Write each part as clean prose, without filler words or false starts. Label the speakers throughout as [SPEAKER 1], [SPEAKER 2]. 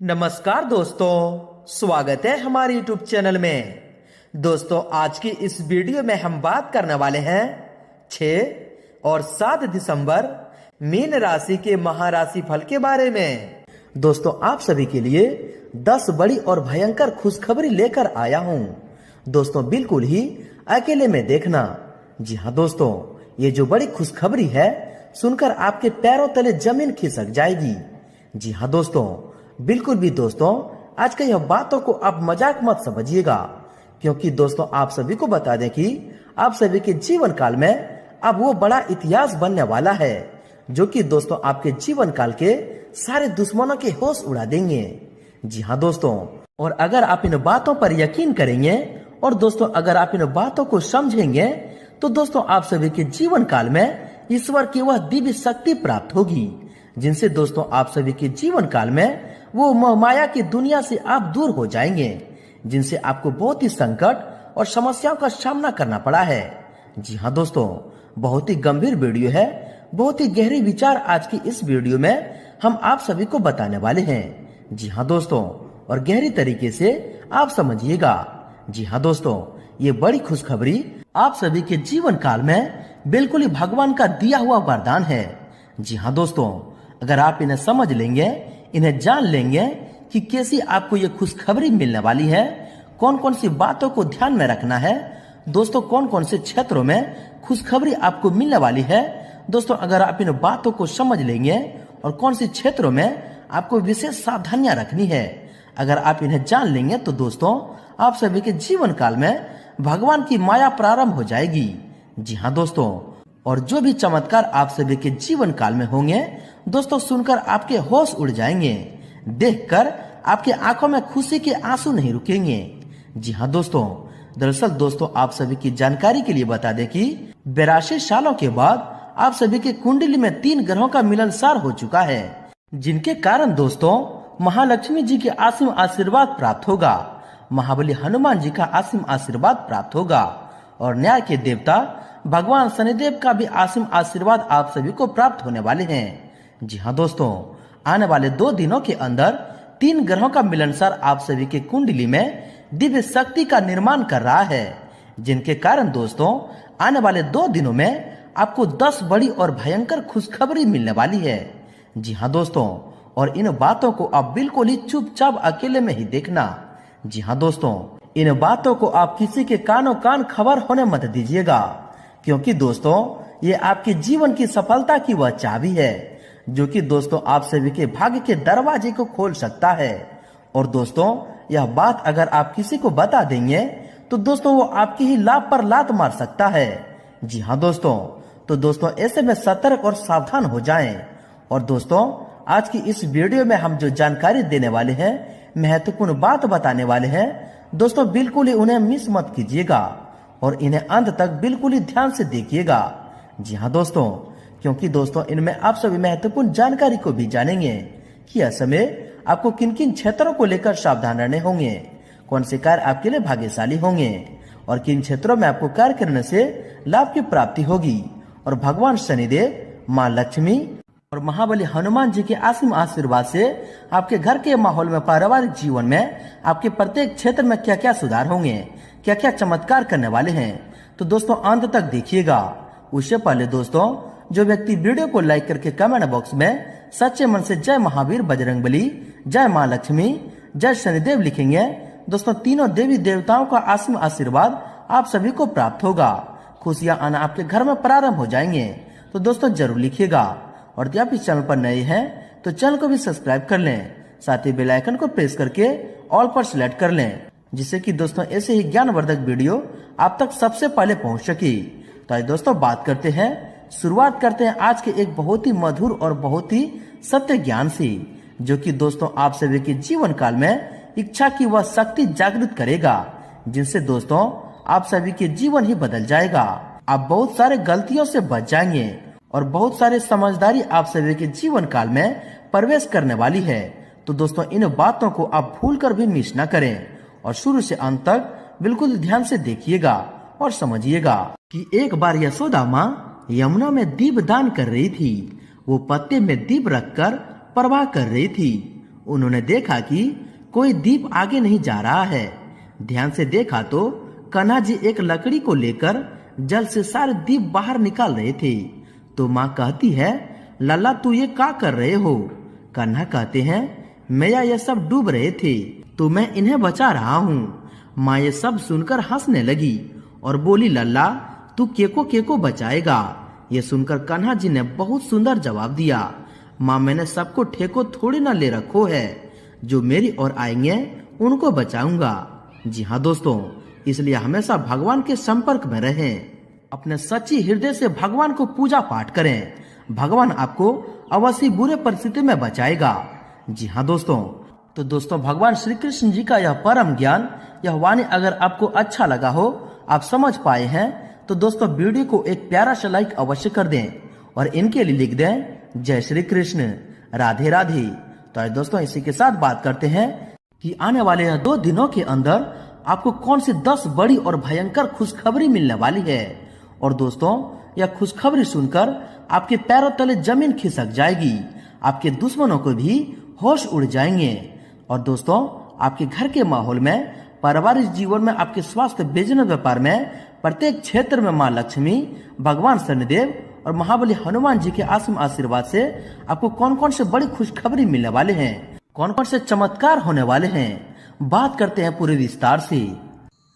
[SPEAKER 1] नमस्कार दोस्तों, स्वागत है हमारे YouTube चैनल में। दोस्तों, आज की इस वीडियो में हम बात करने वाले हैं 6 और 7 दिसंबर मीन राशि के महाराशि फल के बारे में। दोस्तों, आप सभी के लिए 10 बड़ी और भयंकर खुशखबरी लेकर आया हूं। दोस्तों, बिल्कुल ही अकेले में देखना। जी हाँ दोस्तों, ये जो बड़ी खुशखबरी है सुनकर आपके पैरों तले जमीन खिसक जाएगी। जी हाँ दोस्तों, बिल्कुल भी दोस्तों, आज के यह बातों को आप मजाक मत समझिएगा, क्योंकि दोस्तों आप सभी को बता दें कि आप सभी के जीवन काल में अब वो बड़ा इतिहास बनने वाला है, जो कि दोस्तों आपके जीवन काल के सारे दुश्मनों के होश उड़ा देंगे। जी हाँ दोस्तों, और अगर आप इन बातों पर यकीन करेंगे और दोस्तों अगर आप इन बातों को समझेंगे तो दोस्तों आप सभी के जीवन काल में ईश्वर की वह दिव्य शक्ति प्राप्त होगी, जिनसे दोस्तों आप सभी के जीवन काल में वो मोह माया की दुनिया से आप दूर हो जाएंगे, जिनसे आपको बहुत ही संकट और समस्याओं का सामना करना पड़ा है। जी हाँ दोस्तों, बहुत ही गंभीर वीडियो है, बहुत ही गहरे विचार आज की इस वीडियो में हम आप सभी को बताने वाले हैं। जी हाँ दोस्तों, और गहरी तरीके से आप समझिएगा। जी हाँ दोस्तों, ये बड़ी खुशखबरी आप सभी के जीवन काल में बिल्कुल ही भगवान का दिया हुआ वरदान है। जी हाँ दोस्तों, अगर आप इन्हें समझ लेंगे, इन्हें जान लेंगे कि कैसी आपको ये खुशखबरी मिलने वाली है, कौन कौन सी बातों को ध्यान में रखना है, दोस्तों कौन कौन से क्षेत्रों में खुशखबरी आपको मिलने वाली है। दोस्तों, अगर आप इन बातों को समझ लेंगे और कौन सी क्षेत्रों में आपको विशेष सावधानियां रखनी है, अगर आप इन्हें जान लेंगे तो दोस्तों आप सभी के जीवन काल में भगवान की माया प्रारंभ हो जाएगी। जी हाँ दोस्तों, और जो भी चमत्कार आप सभी के जीवन काल में होंगे दोस्तों, सुनकर आपके होश उड़ जाएंगे, देखकर आपके आंखों में खुशी के आंसू नहीं रुकेंगे। जी हाँ दोस्तों, दरअसल दोस्तों आप सभी की जानकारी के लिए बता दें कि 82 सालों के बाद आप सभी के कुंडली में 3 ग्रहों का मिलनसार हो चुका है, जिनके कारण दोस्तों महालक्ष्मी जी के असीम आशीर्वाद प्राप्त होगा, महाबली हनुमान जी का असीम आशीर्वाद प्राप्त होगा और न्याय के देवता भगवान शनिदेव का भी असीम आशीर्वाद आप सभी को प्राप्त होने वाले हैं। जी हाँ दोस्तों, आने वाले 2 दिनों के अंदर 3 ग्रहों का मिलनसार आप सभी के कुंडली में दिव्य शक्ति का निर्माण कर रहा है, जिनके कारण दोस्तों आने वाले 2 दिनों में आपको 10 बड़ी और भयंकर खुशखबरी मिलने वाली है। जी हाँ दोस्तों, और इन बातों को आप बिल्कुल ही चुपचाप अकेले में ही देखना। जी हाँ दोस्तों, इन बातों को आप किसी के कानों कान खबर होने मत दीजिएगा, क्योंकि दोस्तों ये आपके जीवन की सफलता की वह चाबी है, जो कि दोस्तों आप सभी के भाग्य के दरवाजे को खोल सकता है। और दोस्तों यह बात अगर आप किसी को बता देंगे तो दोस्तों वो आपकी ही लाभ पर लात मार सकता है। जी हाँ दोस्तों, तो दोस्तों ऐसे में सतर्क और सावधान हो जाएं। और दोस्तों आज की इस वीडियो में हम जो जानकारी देने वाले हैं, महत्वपूर्ण बात बताने वाले हैं दोस्तों, बिल्कुल ही उन्हें मिस मत कीजिएगा और इन्हें अंत तक बिल्कुल ही ध्यान से देखिएगा। जी हाँ दोस्तों, क्योंकि दोस्तों इनमें आप सभी महत्वपूर्ण जानकारी को भी जानेंगे कि ऐसे में आपको किन किन क्षेत्रों को लेकर सावधान रहने होंगे, कौन से कार्य आपके लिए भाग्यशाली होंगे और किन क्षेत्रों में आपको कार्य करने से लाभ की प्राप्ति होगी और भगवान शनिदेव, माँ लक्ष्मी और महाबली हनुमान जी के असीम आशीर्वाद से आपके घर के माहौल में, पारिवारिक जीवन में आपके प्रत्येक क्षेत्र में क्या क्या सुधार होंगे, क्या क्या चमत्कार करने वाले हैं, तो दोस्तों अंत तक देखिएगा। उससे पहले दोस्तों जो व्यक्ति वीडियो को लाइक करके कमेंट बॉक्स में सच्चे मन से जय महावीर बजरंगबली, जय माँ लक्ष्मी, जय शनिदेव लिखेंगे दोस्तों, तीनों देवी देवताओं का असीम आशीर्वाद आप सभी को प्राप्त होगा, खुशियां आना आपके घर में प्रारंभ हो जाएंगे। तो दोस्तों जरूर लिखिएगा, और यदि आप इस चैनल पर नए हैं तो चैनल को भी सब्सक्राइब कर लें, साथ ही बेल आइकन को प्रेस करके ऑल पर सिलेक्ट कर लें, जिससे कि दोस्तों ऐसे ही ज्ञानवर्धक वीडियो आप तक सबसे पहले पहुंच सके। तो आज दोस्तों बात करते हैं, शुरुआत करते हैं आज के एक बहुत ही मधुर और बहुत ही सत्य ज्ञान से, जो कि दोस्तों आप सभी के जीवन काल में इच्छा की वह शक्ति जागृत करेगा, जिनसे दोस्तों आप सभी के जीवन ही बदल जाएगा। आप बहुत सारे गलतियों से बच जाएंगे और बहुत सारे समझदारी आप सभी के जीवन काल में प्रवेश करने वाली है। तो दोस्तों इन बातों को आप भूल कर भी मिस न करें और शुरू से अंत तक बिल्कुल ध्यान से देखिएगा और समझिएगा कि एक बार यशोदा माँ यमुना में दीप दान कर रही थी। वो पत्ते में दीप रखकर प्रवाह कर रही थी उन्होंने देखा कि कोई दीप आगे नहीं जा रहा है। ध्यान से देखा तो कान्हा जी एक लकड़ी को लेकर जल से सारे दीप बाहर निकाल रहे थे। तो माँ कहती है, लल्ला तू ये क्या कर रहे हो? कान्हा कहते हैं, मैया ये सब डूब रहे थे तो मैं इन्हें बचा रहा हूँ। माँ ये सब सुनकर हंसने लगी और बोली, लल्ला तू केको बचाएगा? ये सुनकर कान्हा जी ने बहुत सुंदर जवाब दिया, माँ मैंने सबको ठेको थोड़ी ना ले रखो है, जो मेरी ओर आएंगे उनको बचाऊंगा। जी हाँ दोस्तों, इसलिए हमेशा भगवान के संपर्क में रहें, अपने सच्ची हृदय से भगवान को पूजा पाठ करें। भगवान आपको अवश्य बुरे परिस्थिति में बचाएगा। जी हाँ दोस्तों, तो दोस्तों भगवान श्री कृष्ण जी का यह परम ज्ञान, यह वाणी अगर आपको अच्छा लगा हो, आप समझ पाए हैं, तो दोस्तों वीडियो को एक प्यारा सा लाइक अवश्य कर दें और इनके लिए लिख दें, जय श्री कृष्ण, राधे राधे। तो आज दोस्तों इसी के साथ बात करते हैं कि आने वाले 2 दिनों के अंदर आपको कौन सी 10 बड़ी और भयंकर खुशखबरी मिलने वाली है। और दोस्तों यह खुशखबरी सुनकर आपके पैरों तले जमीन खिसक जाएगी, आपके दुश्मनों को भी होश उड़ जाएंगे। और दोस्तों आपके घर के माहौल में, पारिवारिक जीवन में, आपके स्वास्थ्य, बिजनेस, व्यापार में, प्रत्येक क्षेत्र में माँ लक्ष्मी, भगवान शनिदेव और महाबली हनुमान जी के आसीम आशीर्वाद से आपको कौन कौन से बड़ी खुशखबरी मिलने वाले हैं, कौन कौन से चमत्कार होने वाले हैं, बात करते हैं पूरे विस्तार से।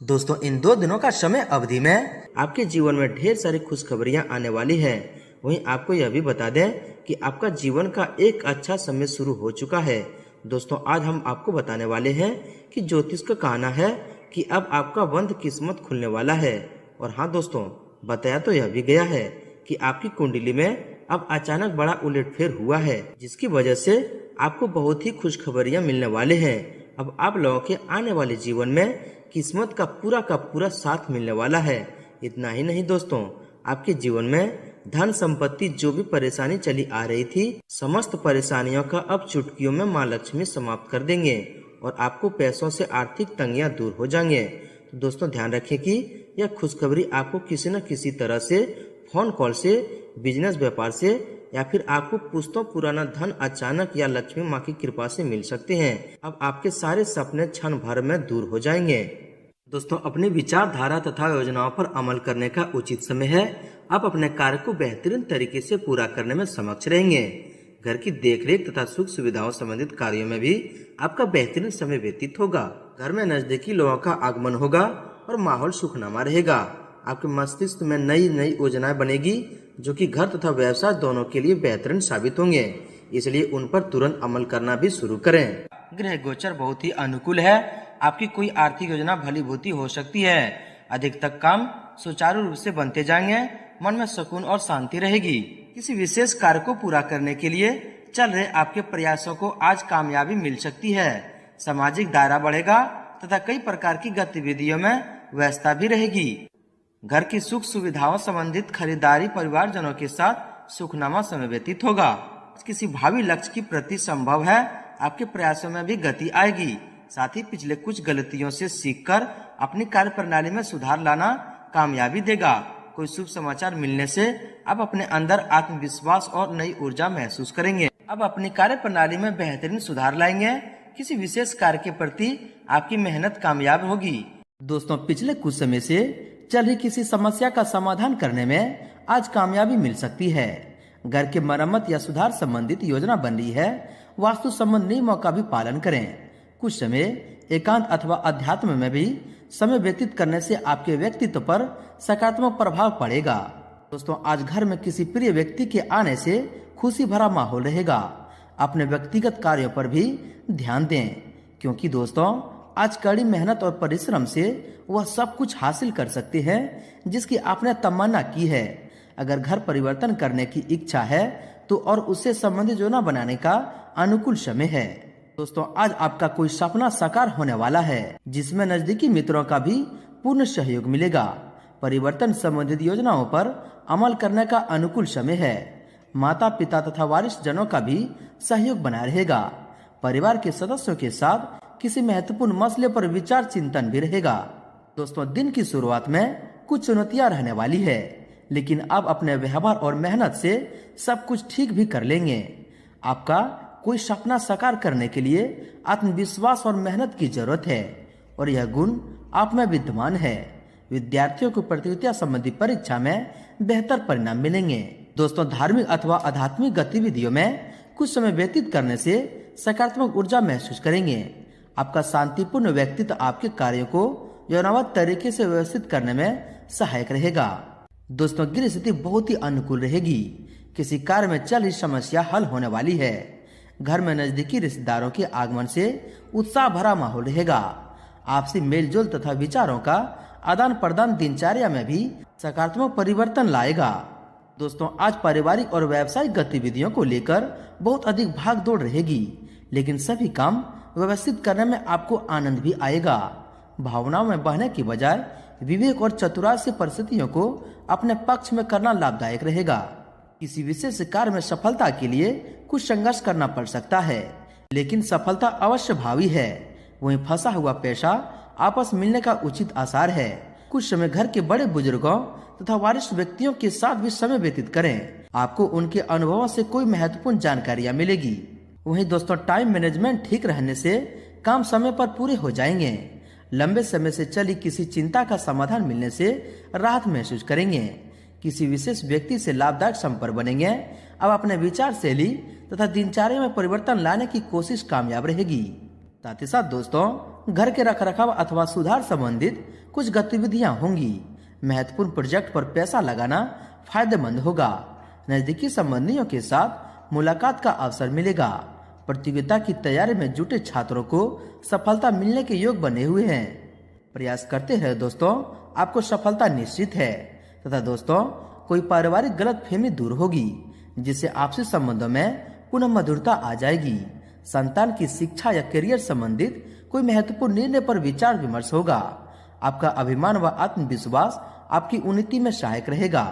[SPEAKER 1] दोस्तों इन 2 दिनों का समय अवधि में आपके जीवन में ढेर सारी खुशखबरियां आने वाली है। वहीं आपको यह भी बता दें कि आपका जीवन का एक अच्छा समय शुरू हो चुका है। दोस्तों आज हम आपको बताने वाले हैं कि ज्योतिष का कहना है कि अब आपका बंद किस्मत खुलने वाला है। और हाँ दोस्तों, बताया तो यह भी गया है कि आपकी कुंडली में अब अचानक बड़ा उलटफेर हुआ है, जिसकी वजह से आपको बहुत ही खुशखबरियां मिलने वाले हैं। अब आप लोगों के आने वाले जीवन में किस्मत का पूरा साथ मिलने वाला है। इतना ही नहीं दोस्तों, आपके जीवन में धन संपत्ति जो भी परेशानी चली आ रही थी, समस्त परेशानियों का अब चुटकियों में माँ लक्ष्मी समाप्त कर देंगे और आपको पैसों से आर्थिक तंगियां दूर हो जाएंगे। तो दोस्तों ध्यान रखें कि यह खुशखबरी आपको किसी न किसी तरह से, फोन कॉल से, बिजनेस व्यापार से, या फिर आपको पुश्तों पुराना धन अचानक या लक्ष्मी माँ की कृपा से मिल सकते हैं। अब आपके सारे सपने क्षण भर में दूर हो जाएंगे। दोस्तों अपनी विचारधारा तथा योजनाओं पर अमल करने का उचित समय है। आप अपने कार्य को बेहतरीन तरीके से पूरा करने में सक्षम रहेंगे। घर की देखरेख तथा सुख सुविधाओं संबंधित कार्यों में भी आपका बेहतरीन समय व्यतीत होगा। घर में नजदीकी लोगों का आगमन होगा और माहौल सुखनामा रहेगा। आपके मस्तिष्क में नई योजनाएं बनेगी जो कि घर तथा व्यवसाय दोनों के लिए बेहतरीन साबित होंगे, इसलिए उन पर तुरंत अमल करना भी शुरू करें। ग्रह गोचर बहुत ही अनुकूल है। आपकी कोई आर्थिक योजना भलीभूती हो सकती है। अधिकतर काम सुचारू रूप से बनते जाएंगे। मन में सुकून और शांति रहेगी। किसी विशेष कार्य को पूरा करने के लिए चल रहे आपके प्रयासों को आज कामयाबी मिल सकती है। सामाजिक दायरा बढ़ेगा तथा कई प्रकार की गतिविधियों में व्यस्तता भी रहेगी। घर की सुख सुविधाओं संबंधित खरीदारी परिवारजनों के साथ सुखनामा समय व्यतीत होगा। किसी भावी लक्ष्य की प्रति संभव है आपके प्रयासों में भी गति आएगी। साथ ही पिछले कुछ गलतियों से सीखकर अपनी कार्य प्रणाली में सुधार लाना कामयाबी देगा। कोई शुभ समाचार मिलने से आप अपने अंदर आत्मविश्वास और नई ऊर्जा महसूस करेंगे। अब अपनी कार्य प्रणाली में बेहतरीन सुधार लाएंगे। किसी विशेष कार्य के प्रति आपकी मेहनत कामयाब होगी। दोस्तों पिछले कुछ समय से चल रही किसी समस्या का समाधान करने में आज कामयाबी मिल सकती है। घर के मरम्मत या सुधार संबंधित योजना बन रही है। वास्तु संबंधी नियमों का भी पालन करें। कुछ समय एकांत अथवा अध्यात्म में भी समय व्यतीत करने से आपके व्यक्तित्व पर सकारात्मक प्रभाव पड़ेगा। दोस्तों आज घर में किसी प्रिय व्यक्ति के आने से खुशी भरा माहौल रहेगा। अपने व्यक्तिगत कार्यों पर भी ध्यान दें, क्योंकि दोस्तों आज कड़ी मेहनत और परिश्रम से वह सब कुछ हासिल कर सकते हैं जिसकी आपने तमन्ना की है। अगर घर परिवर्तन करने की इच्छा है तो और उससे संबंधित योजना बनाने का अनुकूल समय है। दोस्तों आज आपका कोई सपना साकार होने वाला है, जिसमें नजदीकी मित्रों का भी पूर्ण सहयोग मिलेगा। परिवर्तन संबंधित योजनाओं पर अमल करने का अनुकूल समय है। माता पिता तथा वरिष्ठ जनों का भी सहयोग बना रहेगा। परिवार के सदस्यों के साथ किसी महत्वपूर्ण मसले पर विचार चिंतन भी रहेगा। दोस्तों दिन की शुरुआत में कुछ चुनौतियां रहने वाली है, लेकिन आप अपने व्यवहार और मेहनत से सब कुछ ठीक भी कर लेंगे। आपका कोई सपना साकार करने के लिए आत्मविश्वास और मेहनत की जरूरत है और यह गुण आप में विद्यमान है। विद्यार्थियों को प्रतियोगिता संबंधी परीक्षा में बेहतर परिणाम मिलेंगे। दोस्तों, धार्मिक अथवा आध्यात्मिक गतिविधियों में कुछ समय व्यतीत करने से सकारात्मक ऊर्जा महसूस करेंगे। आपका शांतिपूर्ण व्यक्तित्व आपके कार्यों को योजनाबद्ध तरीके से व्यवस्थित करने में सहायक रहेगा। दोस्तों, गृह स्थिति बहुत ही अनुकूल रहेगी। किसी कार्य में चल रही समस्या हल होने वाली है। घर में नजदीकी रिश्तेदारों के आगमन से उत्साह भरा माहौल रहेगा। आपसी मेलजोल तथा विचारों का आदान प्रदान दिनचर्या में भी सकारात्मक परिवर्तन लाएगा। दोस्तों, आज पारिवारिक और व्यावसायिक गतिविधियों को लेकर बहुत अधिक भाग दौड़ रहेगी, लेकिन सभी काम व्यवस्थित करने में आपको आनंद भी आएगा। भावनाओं में बहने की बजाय विवेक और चतुराई से परिस्थितियों को अपने पक्ष में करना लाभदायक रहेगा। किसी विशेष कार्य में सफलता के लिए कुछ संघर्ष करना पड़ सकता है, लेकिन सफलता अवश्य भावी है। वहीं फंसा हुआ पैसा आपस मिलने का उचित आसार है। कुछ समय घर के बड़े बुजुर्गों तथा वरिष्ठ व्यक्तियों के साथ भी समय व्यतीत करें। आपको उनके अनुभवों से कोई महत्वपूर्ण जानकारियां मिलेगी। वहीं दोस्तों, टाइम मैनेजमेंट ठीक रहने से काम समय पर पूरे हो जाएंगे। लंबे समय से चली किसी चिंता का समाधान मिलने से राहत महसूस करेंगे। किसी विशेष व्यक्ति से लाभदायक संपर्क बनेंगे। अब अपने विचार शैली तथा दिनचर्या में परिवर्तन लाने की कोशिश कामयाब रहेगी। साथ ही साथ दोस्तों, घर के रखरखाव अथवा सुधार संबंधित कुछ गतिविधियां होंगी। महत्वपूर्ण प्रोजेक्ट पर पैसा लगाना फायदेमंद होगा। नजदीकी संबंधियों के साथ मुलाकात का अवसर मिलेगा। प्रतियोगिता की तैयारी में जुटे छात्रों को सफलता मिलने के योग बने हुए हैं। प्रयास करते रहे दोस्तों, आपको सफलता निश्चित है। तथा दोस्तों, कोई पारिवारिक गलतफहमी दूर होगी, जिससे आपसी संबंधों में पुनः मधुरता आ जाएगी। संतान की शिक्षा या करियर संबंधित कोई महत्वपूर्ण निर्णय पर विचार विमर्श होगा। आपका अभिमान व आत्मविश्वास आपकी उन्नति में सहायक रहेगा।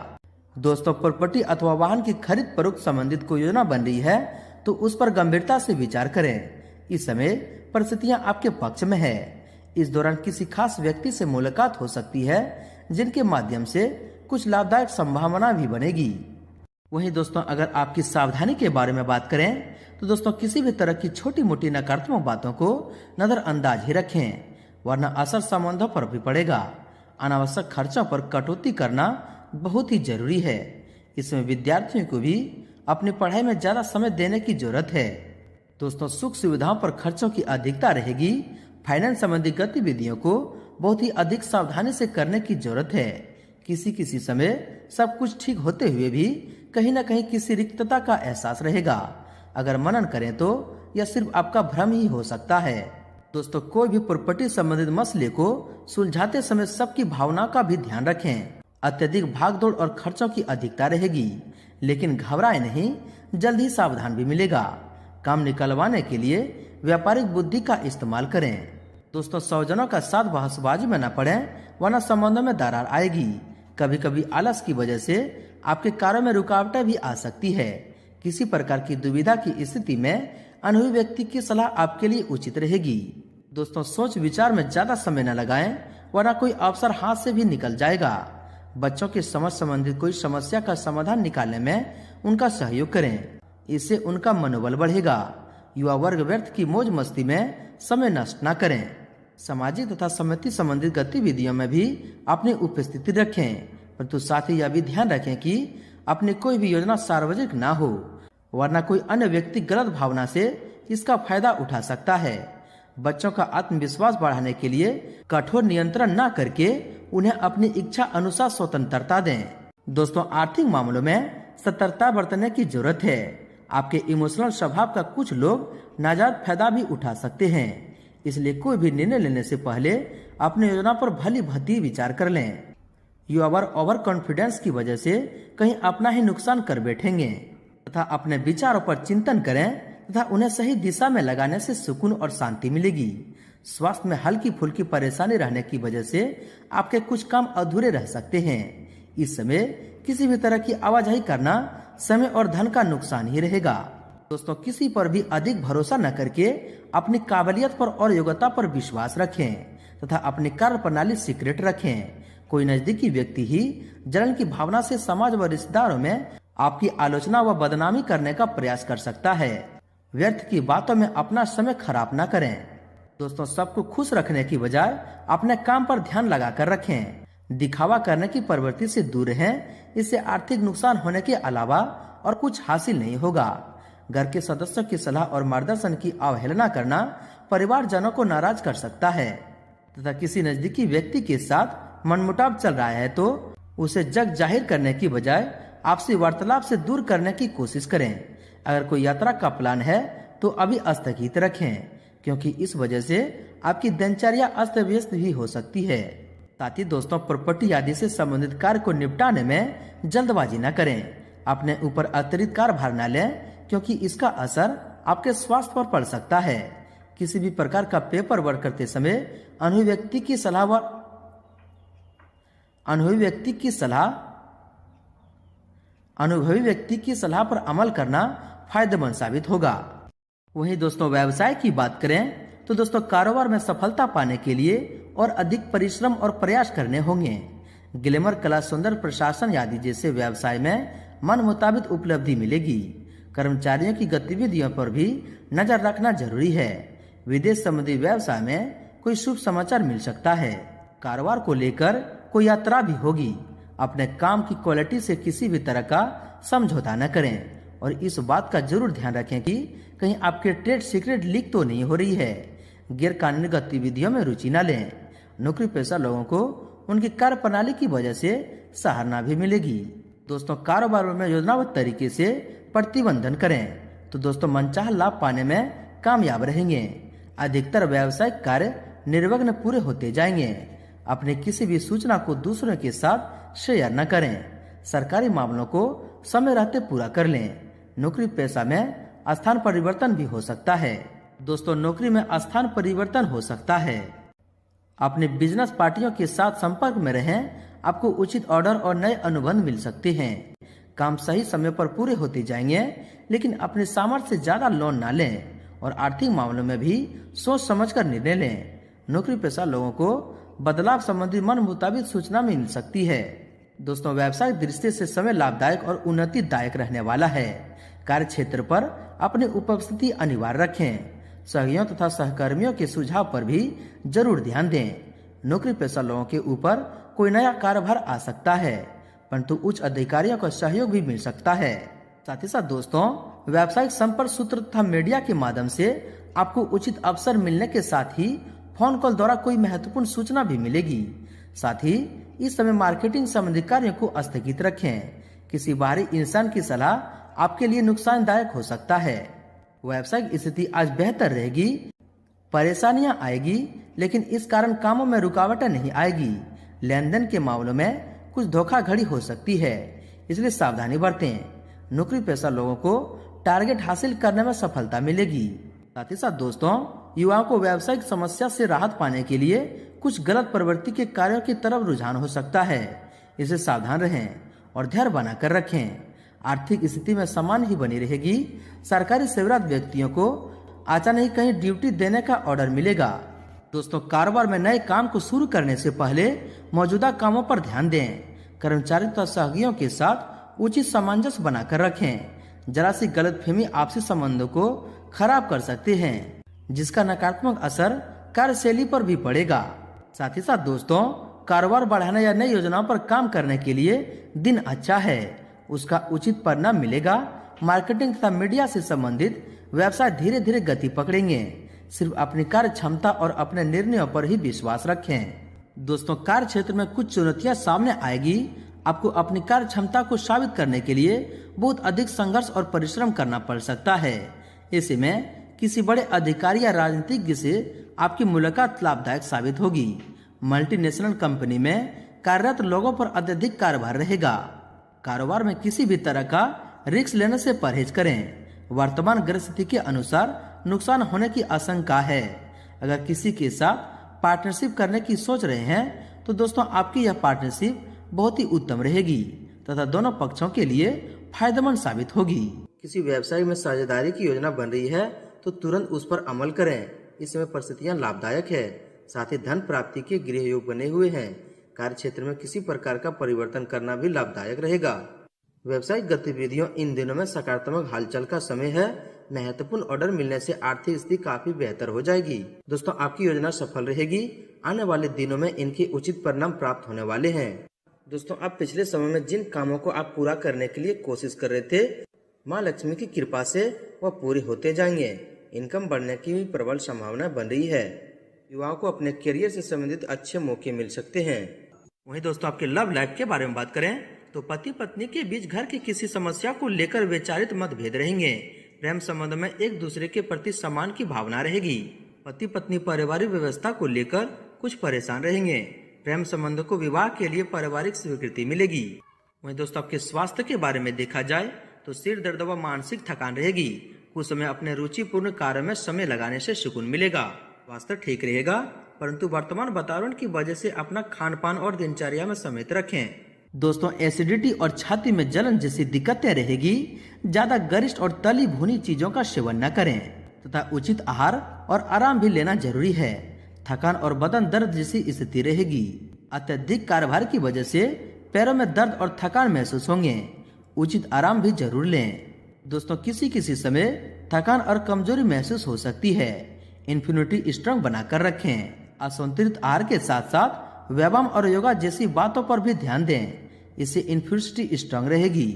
[SPEAKER 1] दोस्तों, प्रॉपर्टी अथवा वाहन की खरीद फरोख्त संबंधित कोई योजना बन रही है तो उस पर गंभीरता से विचार करें। इस समय परिस्थितियां आपके पक्ष में है। इस दौरान किसी खास व्यक्ति से मुलाकात हो सकती है, जिनके माध्यम से कुछ लाभदायक संभावना भी बनेगी। वहीं दोस्तों, अगर आपकी सावधानी के बारे में बात करें तो दोस्तों, किसी भी तरह की छोटी मोटी नकारात्मक बातों को नजरअंदाज ही रखें, वरना असर संबंधों पर भी पड़ेगा। अनावश्यक खर्चों पर कटौती करना बहुत ही जरूरी है। इसमें विद्यार्थियों को भी अपनी पढ़ाई में ज्यादा समय देने की जरूरत है। दोस्तों, सुख सुविधाओं पर खर्चों की अधिकता रहेगी। फाइनेंस संबंधी गतिविधियों को बहुत ही अधिक सावधानी से करने की जरूरत है। किसी समय सब कुछ ठीक होते हुए भी कहीं न कहीं किसी रिक्तता का एहसास रहेगा। अगर मनन करें तो यह सिर्फ आपका भ्रम ही हो सकता है। दोस्तों, कोई भी प्रॉपर्टी संबंधित मसले को सुलझाते समय सबकी भावना का भी ध्यान रखें। अत्यधिक भागदौड़ और खर्चों की अधिकता रहेगी, लेकिन घबराए नहीं, जल्द ही सावधान भी मिलेगा। काम निकलवाने के लिए व्यापारिक बुद्धि का इस्तेमाल करें। दोस्तों, सौजनों का साथ बहसबाजी में न पड़े, वरना संबंधों में दरार आएगी। कभी कभी आलस की वजह से आपके कार्यों में रुकावटें भी आ सकती है। किसी प्रकार की दुविधा की स्थिति में अनुभवी व्यक्ति की सलाह आपके लिए उचित रहेगी। दोस्तों, सोच विचार में ज्यादा समय न लगाएं, वरना कोई अवसर हाथ से भी निकल जाएगा। बच्चों के समझ संबंधित कोई समस्या का समाधान निकालने में उनका सहयोग करें, इससे उनका मनोबल बढ़ेगा। युवा वर्ग व्यर्थ की मौज मस्ती में समय नष्ट न करें। सामाजिक तथा समिति संबंधित गतिविधियों में भी अपनी उपस्थिति रखें, परंतु साथ ही यह भी ध्यान रखें कि अपनी कोई भी योजना सार्वजनिक ना हो, वरना कोई अन्य व्यक्ति गलत भावना से इसका फायदा उठा सकता है। बच्चों का आत्मविश्वास बढ़ाने के लिए कठोर नियंत्रण न करके उन्हें अपनी इच्छा अनुसार स्वतंत्रता दें। दोस्तों, आर्थिक मामलों में सतर्कता बरतने की जरूरत है। आपके इमोशनल स्वभाव का कुछ लोग नाजायज फायदा भी उठा सकते हैं, इसलिए कोई भी निर्णय लेने से पहले अपनी योजना पर भली भांति विचार कर लें। युवा ओवर कॉन्फिडेंस की वजह से कहीं अपना ही नुकसान कर बैठेंगे तथा अपने विचारों पर चिंतन करें तथा उन्हें सही दिशा में लगाने से सुकून और शांति मिलेगी। स्वास्थ्य में हल्की फुल्की परेशानी रहने की वजह से आपके कुछ काम अधूरे रह सकते हैं। इस समय किसी भी तरह की आवाजाही करना समय और धन का नुकसान ही रहेगा। दोस्तों, किसी पर भी अधिक भरोसा न करके अपनी काबिलियत पर और योग्यता पर विश्वास रखें तथा अपनी कार्य प्रणाली सीक्रेट रखें। कोई नजदीकी व्यक्ति ही जलन की भावना से समाज व रिश्तेदारों में आपकी आलोचना व बदनामी करने का प्रयास कर सकता है। व्यर्थ की बातों में अपना समय खराब ना करें। दोस्तों, सबको खुश रखने की बजाय अपने काम पर ध्यान लगाकर रखें। दिखावा करने की प्रवृत्ति से दूर रहें, इससे आर्थिक नुकसान होने के अलावा और कुछ हासिल नहीं होगा। घर के सदस्यों की सलाह और मार्गदर्शन की अवहेलना करना परिवारजनों को नाराज कर सकता है तथा किसी नजदीकी व्यक्ति के साथ मनमुटाव चल रहा है तो उसे जग जाहिर करने की बजाय आपसी वार्तालाप से दूर करने की कोशिश करें। अगर कोई यात्रा का प्लान है तो अभी स्थगित रखें, क्योंकि इस वजह से आपकी दिनचर्या अस्त व्यस्त भी हो सकती है। साथ ही दोस्तों, प्रॉपर्टी आदि से संबंधित कार्य को निपटाने में जल्दबाजी न करें। अपने ऊपर अतिरिक्त कार्यभार न लें, क्योंकि इसका असर आपके स्वास्थ्य पर पड़ सकता है। किसी भी प्रकार का पेपर वर्क करते समय अनुभवी व्यक्ति की सलाह पर अमल करना फायदेमंद साबित होगा। वहीं दोस्तों, व्यवसाय की बात करें तो दोस्तों, कारोबार में सफलता पाने के लिए और अधिक परिश्रम और प्रयास करने होंगे। ग्लैमर, कला, सौंदर्य प्रशासन आदि जैसे व्यवसाय में मन मुताबिक उपलब्धि मिलेगी। कर्मचारियों की गतिविधियों पर भी नजर रखना जरूरी है। विदेश संबंधी व्यवसाय में कोई शुभ समाचार मिल सकता है। कारोबार को लेकर कोई यात्रा भी होगी। अपने काम की क्वालिटी से किसी भी तरह का समझौता न करें और इस बात का जरूर ध्यान रखें कि कहीं आपके ट्रेड सीक्रेट लीक तो नहीं हो रही है। गैर कानूनी गतिविधियों में रुचि न लें। नौकरी पेशा लोगों को उनकी कार्य प्रणाली की वजह से सराहना भी मिलेगी। दोस्तों, कारोबार में योजनाबद्ध तरीके से प्रतिबंधन करें तो दोस्तों, मनचाहा लाभ पाने में कामयाब रहेंगे। अधिकतर व्यावसायिक कार्य निर्विघ्न पूरे होते जाएंगे। अपने किसी भी सूचना को दूसरों के साथ शेयर न करें। सरकारी मामलों को समय रहते पूरा कर लें। नौकरी पेशा में स्थान परिवर्तन भी हो सकता है। दोस्तों, नौकरी में स्थान परिवर्तन हो सकता है। अपने बिजनेस पार्टियों के साथ संपर्क में रहें। आपको उचित ऑर्डर और नए अनुबंध मिल सकते हैं। काम सही समय पर पूरे होते जाएंगे, लेकिन अपने सामर्थ्य से ज्यादा लोन ना लें और आर्थिक मामलों में भी सोच समझकर निर्णय लें। नौकरी पेशा लोगों को बदलाव संबंधी मन मुताबिक सूचना मिल सकती है। दोस्तों, व्यावसायिक दृष्टि से समय लाभदायक और उन्नतिदायक रहने वाला है। कार्य क्षेत्र पर अपनी उपस्थिति अनिवार्य रखें। सहयोगियों तथा सहकर्मियों के सुझाव पर भी जरूर ध्यान दें। नौकरी पेशा लोगों के ऊपर कोई नया कार्यभार आ सकता है, परंतु उच्च अधिकारियों का सहयोग भी मिल सकता है। साथ ही साथ दोस्तों, व्यावसायिक संपर्क सूत्र तथा मीडिया के माध्यम से आपको उचित अवसर मिलने के साथ ही फोन कॉल द्वारा कोई महत्वपूर्ण सूचना भी मिलेगी। साथ ही इस समय मार्केटिंग संबंधी कार्यों को स्थगित रखें। किसी बाहरी इंसान की सलाह आपके लिए नुकसानदायक हो सकता है। व्यावसायिक स्थिति आज बेहतर रहेगी। परेशानियां आएगी, लेकिन इस कारण कामों में रुकावटें नहीं आएगी। लेन देन के मामलों में कुछ धोखाधड़ी हो सकती है, इसलिए सावधानी बरतें। नौकरी पेशा लोगों को टारगेट हासिल करने में सफलता मिलेगी। साथ ही साथ दोस्तों, युवाओं को व्यावसायिक समस्या से राहत पाने के लिए कुछ गलत प्रवृत्ति के कार्यों की तरफ रुझान हो सकता है। इसे सावधान रहें और धैर्य बनाकर रखें। आर्थिक स्थिति में सामान्य ही बनी रहेगी। सरकारी सेवारत व्यक्तियों को अचानक कहीं ड्यूटी देने का ऑर्डर मिलेगा। दोस्तों, कारोबार में नए काम को शुरू करने से पहले मौजूदा कामों पर ध्यान दें। कर्मचारी तथा सहयोगियों के साथ उचित सामंजस्य बनाकर रखें। जरा सी गलतफहमी आपसी संबंधों को खराब कर सकते हैं, जिसका नकारात्मक असर कार्यशैली पर भी पड़ेगा। साथ ही साथ दोस्तों, कारोबार बढ़ाने या नई योजनाओं पर काम करने के लिए दिन अच्छा है। उसका उचित परिणाम मिलेगा। मार्केटिंग तथा मीडिया से संबंधित व्यवसाय धीरे धीरे गति पकड़ेंगे। सिर्फ अपनी कार्य क्षमता और अपने निर्णयों पर ही विश्वास रखें। दोस्तों, कार्य क्षेत्र में कुछ चुनौतियां सामने आएगी। आपको अपनी कार्य क्षमता को साबित करने के लिए बहुत अधिक संघर्ष और परिश्रम करना पड़ सकता है। ऐसे में किसी बड़े अधिकारी या राजनीतिज्ञ से आपकी मुलाकात लाभदायक साबित होगी। मल्टीनेशनल कंपनी में कार्यरत लोगों पर अत्यधिक कार्यभार रहेगा। कारोबार में किसी भी तरह का रिस्क लेने से परहेज करें। वर्तमान ग्रह स्थिति के अनुसार नुकसान होने की आशंका है। अगर किसी के साथ पार्टनरशिप करने की सोच रहे हैं तो दोस्तों, आपकी यह पार्टनरशिप बहुत ही उत्तम रहेगी तथा दोनों पक्षों के लिए फायदेमंद साबित होगी। किसी व्यवसाय में साझेदारी की योजना बन रही है तो तुरंत उस पर अमल करें। इस समय परिस्थितियां लाभदायक है। साथ ही धन प्राप्ति के गृह योग बने हुए हैं। कार्य क्षेत्र में किसी प्रकार का परिवर्तन करना भी लाभदायक रहेगा। व्यवसायिक गतिविधियों इन दिनों में सकारात्मक हलचल का समय है। महत्वपूर्ण ऑर्डर मिलने से आर्थिक स्थिति काफी बेहतर हो जाएगी। दोस्तों आपकी योजना सफल रहेगी। आने वाले दिनों में इनके उचित परिणाम प्राप्त होने वाले हैं। दोस्तों आप पिछले समय में जिन कामों को आप पूरा करने के लिए कोशिश कर रहे थे, माँ लक्ष्मी की कृपा से वह पूरे होते जाएंगे। इनकम बढ़ने की भी प्रबल संभावना बन रही है। युवाओं को अपने करियर से संबंधित अच्छे मौके मिल सकते हैं। वहीं दोस्तों आपके लव लाइफ के बारे में बात करें तो पति पत्नी के बीच घर की किसी समस्या को लेकर विचारित मतभेद रहेंगे। प्रेम संबंध में एक दूसरे के प्रति सम्मान की भावना रहेगी। पति पत्नी पारिवारिक व्यवस्था को लेकर कुछ परेशान रहेंगे। प्रेम संबंध को विवाह के लिए पारिवारिक स्वीकृति मिलेगी। वहीं दोस्तों आपके स्वास्थ्य के बारे में देखा जाए तो सिर दर्द व मानसिक थकान रहेगी। कुछ समय अपने रुचिपूर्ण कार्य में समय लगाने से सुकून मिलेगा। स्वास्थ्य ठीक रहेगा, परंतु वर्तमान वातावरण की वजह से अपना खान पान और दिनचर्या में समेत रखें। दोस्तों एसिडिटी और छाती में जलन जैसी दिक्कतें रहेगी। ज्यादा गरिष्ठ और तली भुनी चीजों का सेवन न करें तथा उचित आहार और आराम भी लेना जरूरी है। थकान और बदन दर्द जैसी स्थिति रहेगी। अत्यधिक कार्यभार की वजह से पैरों में दर्द और थकान महसूस होंगे। उचित आराम भी जरूर लें। दोस्तों किसी समय थकान और कमजोरी महसूस हो सकती है। इम्यूनिटी स्ट्रांग बनाकर रखें। असंतुलित आहार के साथ साथ व्यायाम और योगा जैसी बातों पर भी ध्यान दें। इससे इम्यूनिटी स्ट्रांग रहेगी।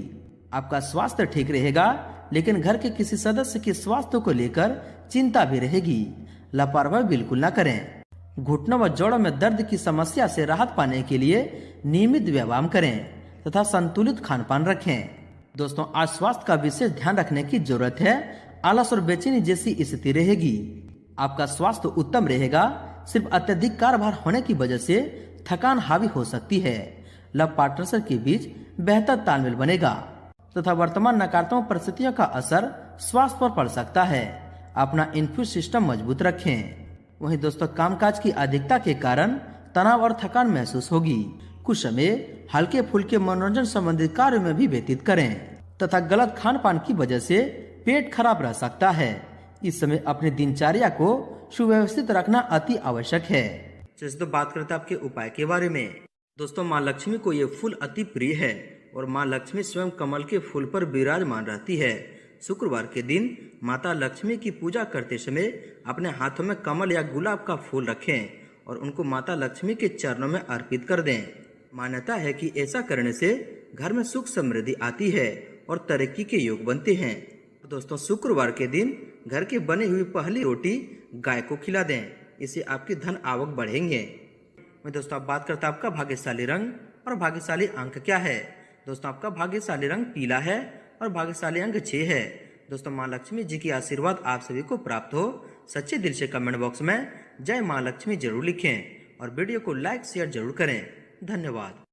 [SPEAKER 1] आपका स्वास्थ्य ठीक रहेगा, लेकिन घर के किसी सदस्य के स्वास्थ्य को लेकर चिंता भी रहेगी। लापरवाही बिल्कुल न करें। घुटनों व जोड़ों में दर्द की समस्या से राहत पाने के लिए नियमित व्यायाम करें तथा संतुलित खान पान रखें। दोस्तों आज स्वास्थ्य का विशेष ध्यान रखने की जरूरत है। आलस और बेचैनी जैसी स्थिति रहेगी। आपका स्वास्थ्य उत्तम रहेगा, सिर्फ अत्यधिक कार्यभार होने की वजह से थकान हावी हो सकती है। लव पार्टनर के बीच बेहतर तालमेल बनेगा तथा वर्तमान नकारात्मक परिस्थितियों का असर स्वास्थ्य पर पड़ सकता है। अपना इम्यून सिस्टम मजबूत रखें। वहीं दोस्तों कामकाज की अधिकता के कारण तनाव और थकान महसूस होगी। कुछ समय हल्के फुल्के मनोरंजन संबंधित कार्यों में भी व्यतीत करें तथा गलत खान पान की वजह से पेट खराब रह सकता है। इस समय अपनी दिनचर्या को सुव्यवस्थित रखना अति आवश्यक है। तो बात करते हैं आपके उपाय के बारे में। दोस्तों माँ लक्ष्मी को ये फूल अति प्रिय है और माँ लक्ष्मी स्वयं कमल के फूल पर विराजमान रहती है। शुक्रवार के दिन माता लक्ष्मी की पूजा करते समय अपने हाथों में कमल या गुलाब का फूल रखें और उनको माता लक्ष्मी के चरणों में अर्पित कर दें। मान्यता है कि ऐसा करने से घर में सुख समृद्धि आती है और तरक्की के योग बनते हैं। दोस्तों शुक्रवार के दिन घर की बनी हुई पहली रोटी गाय को खिला दें। इससे आपकी धन आवक बढ़ेंगे। दोस्तों आप बात करते हैं आपका भाग्यशाली रंग और भाग्यशाली अंक क्या है। दोस्तों आपका भाग्यशाली रंग पीला है और भाग्यशाली अंक 6 है। दोस्तों माँ लक्ष्मी जी की आशीर्वाद आप सभी को प्राप्त हो। सच्चे दिल से कमेंट बॉक्स में जय माँ लक्ष्मी जरूर लिखें और वीडियो को लाइक शेयर जरूर करें। धन्यवाद।